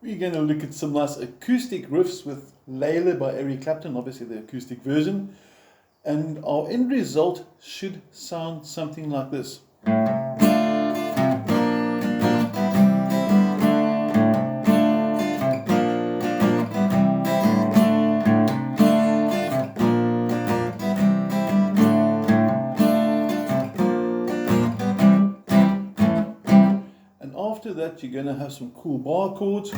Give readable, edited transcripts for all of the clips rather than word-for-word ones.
We're going to look at some nice acoustic riffs with Layla by Clapton, obviously the acoustic version. And our end result should sound something like this. After that, you're going to have some cool bar chords,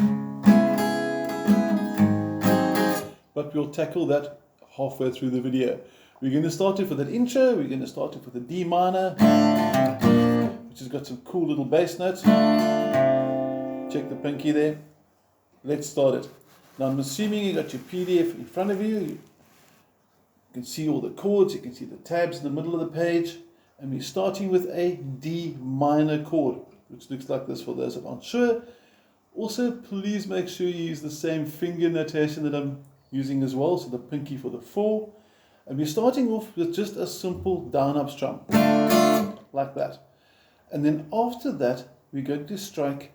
but we'll tackle that halfway through the video. We're going to start off with that intro. We're going to start off with a D minor, which has got some cool little bass notes. Check the pinky there. Let's start it. Now I'm assuming you got your PDF in front of you. You can see all the chords, you can see the tabs in the middle of the page, and we're starting with a D minor chord, which looks like this for those that aren't sure. Also, please make sure you use the same finger notation that I'm using as well, so the pinky for the 4. And we're starting off with just a simple down-up strum, like that. And then after that, we're going to strike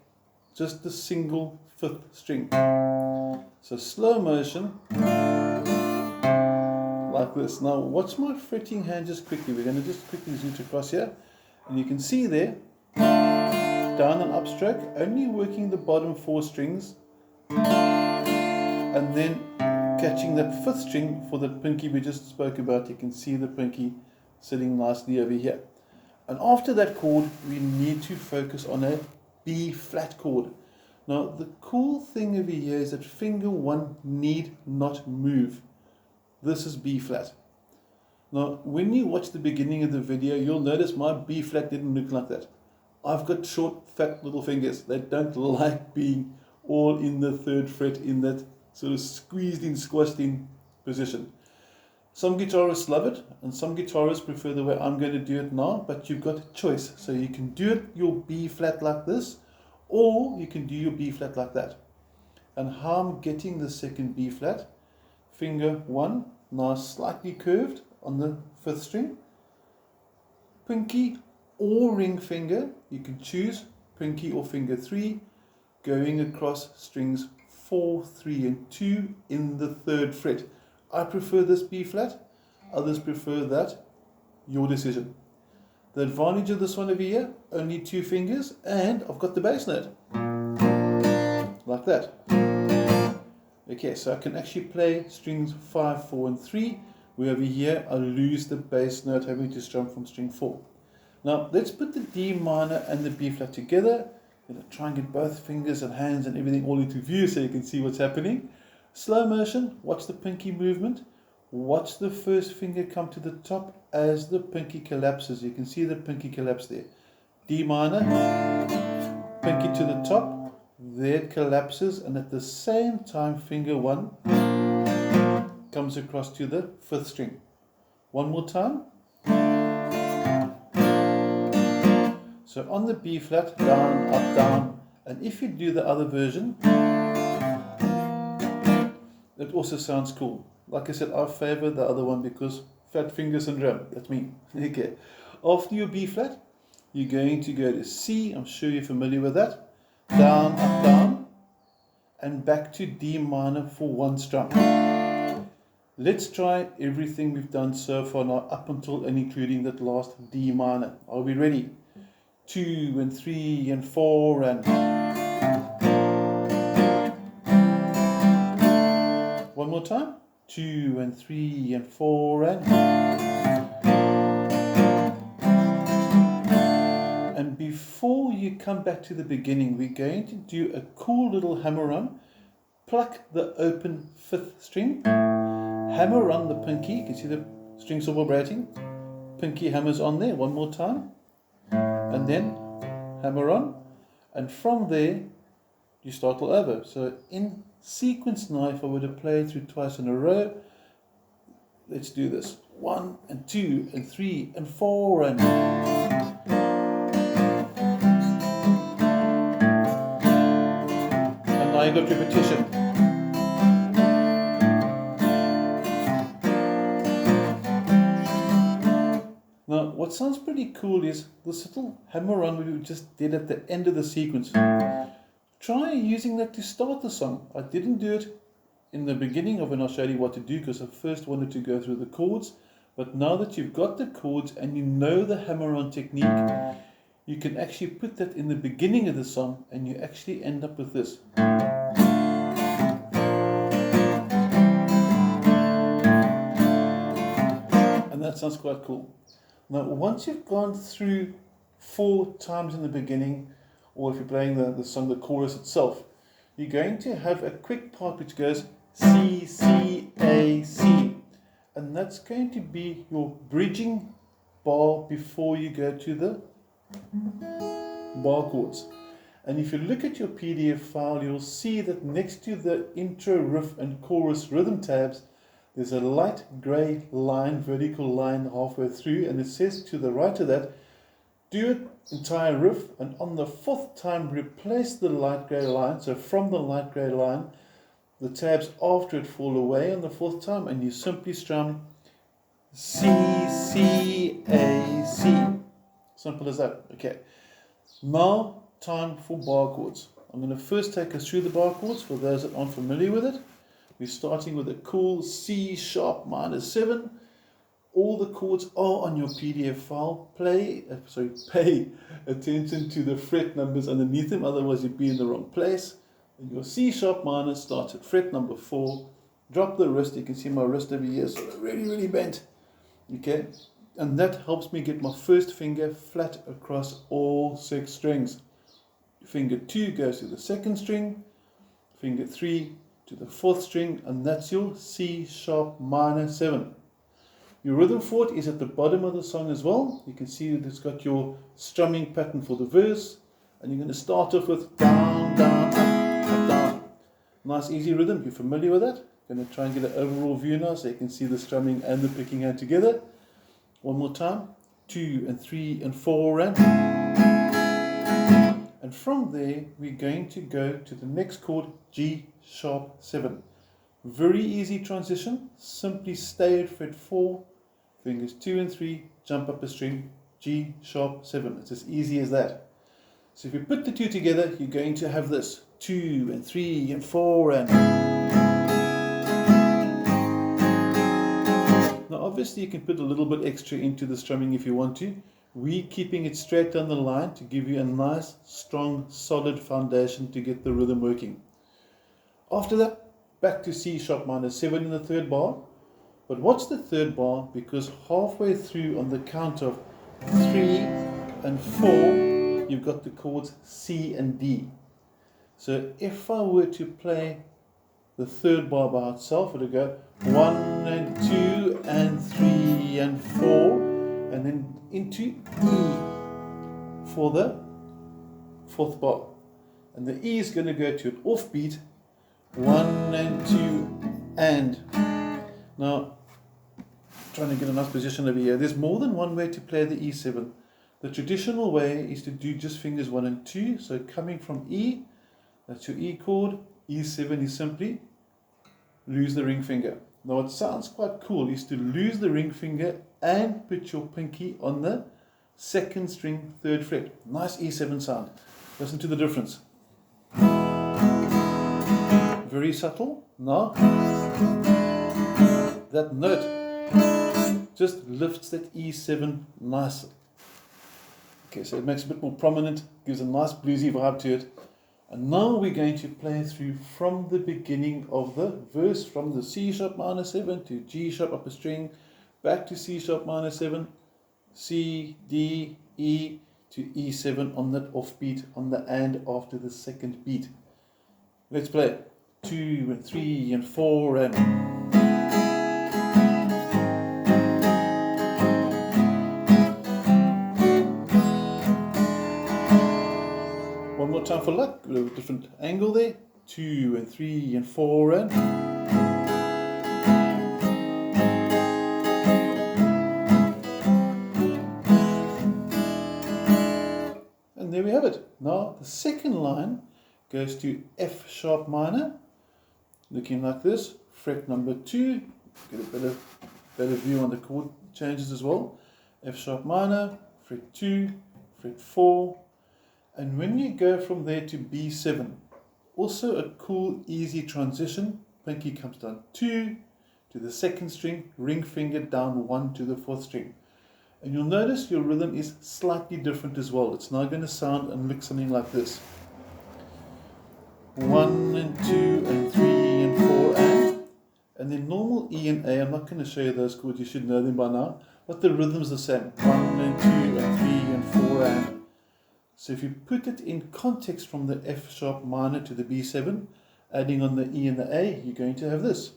just the single 5th string. So slow motion, like this. Now watch my fretting hand just quickly. We're going to just quickly zoom across here. And you can see there, down and up stroke, only working the bottom 4 strings, and then catching that 5th string for the pinky we just spoke about. You can see the pinky sitting nicely over here. And after that chord, we need to focus on a B flat chord. Now the cool thing over here is that finger 1 need not move. This is B flat. Now when you watch the beginning of the video, you'll notice my B flat didn't look like that. I've got short, fat little fingers. They don't like being all in the 3rd fret in that sort of squeezed in, squashed in position. Some guitarists love it, and some guitarists prefer the way I'm going to do it now, but you've got a choice. So you can do it your B flat like this, or you can do your B flat like that. And how I'm getting the 2nd B flat, finger 1, now slightly curved on the 5th string, pinky or ring finger, you can choose pinky or finger 3, going across strings 4, 3 and 2 in the 3rd fret. I prefer this B flat, others prefer that, your decision. The advantage of this one over here, only 2 fingers, and I've got the bass note, like that. Okay, so I can actually play strings 5, 4 and 3, where over here I lose the bass note having to strum from string 4. Now let's put the D minor and the B flat together. I'm going to try and get both fingers and hands and everything all into view so you can see what's happening. Slow motion, watch the pinky movement. Watch the 1st finger come to the top as the pinky collapses. You can see the pinky collapse there. D minor, pinky to the top, there it collapses, and at the same time finger 1 comes across to the 5th string. One more time. So on the B flat, down, up, down, and if you do the other version, it also sounds cool. Like I said, I favor the other one because fat finger syndrome, that's me. Okay. After your B flat, you're going to go to C, I'm sure you're familiar with that, down, up, down, and back to D minor for 1 strum. Let's try everything we've done so far now, up until and including that last D minor. Are we ready? 2 and 3 and 4 and... One more time. 2 and 3 and 4 and... And before you come back to the beginning, we're going to do a cool little hammer-on. Pluck the open 5th string. Hammer on the pinky. You can see the strings still vibrating. Pinky hammers on there. One more time. And then hammer on, and from there you start all over. So in sequence now, if I were to play it through twice in a row, let's do this. 1 and 2 and 3 and 4 and now you got repetition. Now what sounds pretty cool is this little hammer on we just did at the end of the sequence. try using that to start the song. I didn't do it in the beginning of when I showed you what to do because I first wanted to go through the chords. But now that you've got the chords and you know the hammer-on technique, you can actually put that in the beginning of the song and you actually end up with this. And that sounds quite cool. Now, once you've gone through 4 times in the beginning, or if you're playing the song, the chorus itself, you're going to have a quick part which goes C, C, A, C. And that's going to be your bridging bar before you go to the bar chords. And if you look at your PDF file, you'll see that next to the intro, riff and chorus rhythm tabs, there's a light grey line, vertical line halfway through, and it says to the right of that, do an entire riff, and on the 4th time replace the light grey line. So from the light grey line, the tabs after it fall away on the 4th time, and you simply strum C, C, A, C. Simple as that. Okay. Now, time for bar chords. I'm going to first take us through the bar chords for those that aren't familiar with it. We're starting with a cool C sharp minor 7. All the chords are on your PDF file. Pay attention to the fret numbers underneath them, otherwise you'd be in the wrong place. And your C sharp minor starts at fret number 4. Drop the wrist. You can see my wrist over here, so really bent. Okay, and that helps me get my first finger flat across all 6 strings. Finger 2 goes to the 2nd string, finger 3 to the 4th string, and that's your C sharp minor 7. Your rhythm fort is at the bottom of the song as well. You can see that it's got your strumming pattern for the verse, and you're going to start off with down, down, up, down. Nice easy rhythm. You're familiar with that? I'm going to try and get an overall view now so you can see the strumming and the picking hand together. One more time. 2 and 3 and 4 and from there we're going to go to the next chord, G sharp 7. Very easy transition. Simply stay at fret 4, fingers 2 and 3, jump up a string, G sharp 7. It's as easy as that. So if you put the 2 together, you're going to have this 2 and 3 and 4 and. Now obviously you can put a little bit extra into the strumming if you want to. We're keeping it straight down the line to give you a nice, strong, solid foundation to get the rhythm working. After that, back to C sharp minor 7 in the 3rd bar. But what's the 3rd bar? Because halfway through on the count of 3 and 4, you've got the chords C and D. So if I were to play the 3rd bar by itself, it would go 1 and 2 and 3 and 4, and then into E for the 4th bar. And the E is going to go to an offbeat 1 and 2 and. Now, trying to get a nice position over here. There's more than one way to play the E7. The traditional way is to do just fingers 1 and 2. So coming from E, that's your E chord. E7 is simply lose the ring finger. Now what sounds quite cool is to lose the ring finger and put your pinky on the 2nd string 3rd fret. Nice E7 sound. Listen to the difference. Very subtle. Now that note just lifts that E7 nicely. Okay, so it makes it a bit more prominent, gives a nice bluesy vibe to it. And now we're going to play through from the beginning of the verse, from the C sharp minor 7 to G sharp upper string, back to C sharp minor 7, C, D, E to E7 on that offbeat, on the and after the 2nd beat. Let's play 2 and 3 and 4 and. One more time for luck, a little different angle there. 2 and 3 and 4 and. And there we have it. Now the 2nd line goes to F sharp minor, looking like this. Fret number 2, get a better view on the chord changes as well. F sharp minor, fret 2, fret 4. And when you go from there to B7, Also a cool, easy transition. Pinky comes down 2 to the second string, ring finger down 1 to the fourth string. And you'll notice your rhythm is slightly different as well. It's now going to sound and look something like this. 1 and 2 and 3 and 4 and then normal E and A. I'm not going to show you those chords, you should know them by now, but the rhythm's the same. 1 and 2 and 3 and 4 and. So if you put it in context from the F sharp minor to the B7, adding on the E and the A, you're going to have this.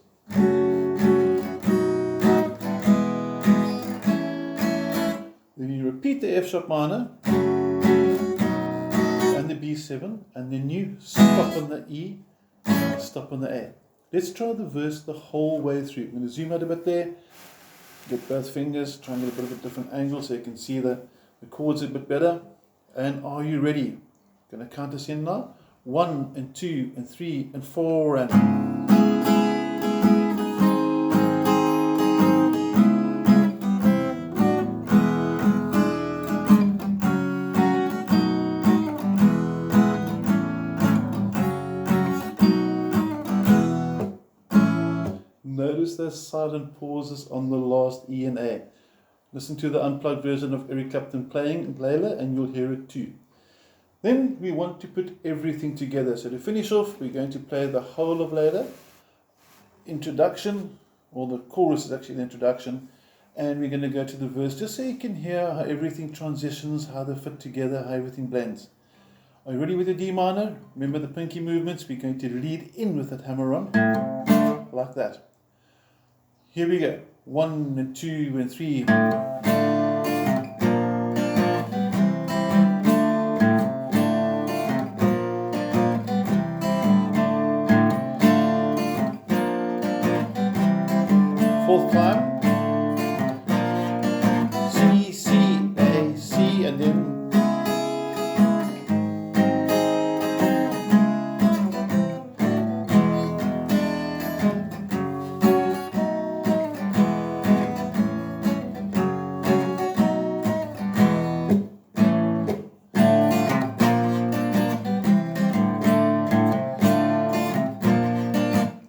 Then you repeat the F sharp minor and the B7, and then you stop on the E, stop on the A. Let's try the verse the whole way through. I'm going to zoom out a bit there, get both fingers, try and get a bit of a different angle so you can see the chords a bit better. And are you ready? Going to count us in now. 1 and 2 and 3 and 4 and. Notice those silent pauses on the last E and A. Listen to the unplugged version of Eric Clapton playing Layla and you'll hear it too. Then we want to put everything together. So to finish off, we're going to play the whole of Layla. Introduction, or the chorus is actually the introduction. And we're going to go to the verse just so you can hear how everything transitions, how they fit together, how everything blends. Are you ready with the D minor? Remember the pinky movements? We're going to lead in with that hammer on, like that. Here we go. 1 and 2 and 3. Fourth time. C, C, A, C, and then.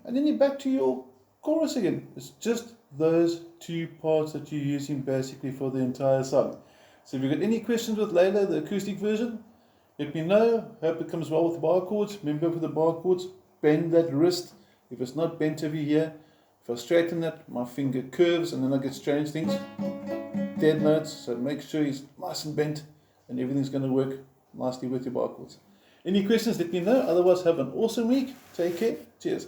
And then you're back to your chorus again. It's just those two parts that you're using basically for the entire song. So if you've got any questions with Layla, the acoustic version, let me know. Hope it comes well with the bar chords. Remember with the bar chords, bend that wrist. If it's not bent over here, if I straighten that, my finger curves and then I get strange things. Dead notes, so make sure it's nice and bent and everything's going to work nicely with your bar chords. Any questions, let me know. Otherwise, have an awesome week. Take care. Cheers.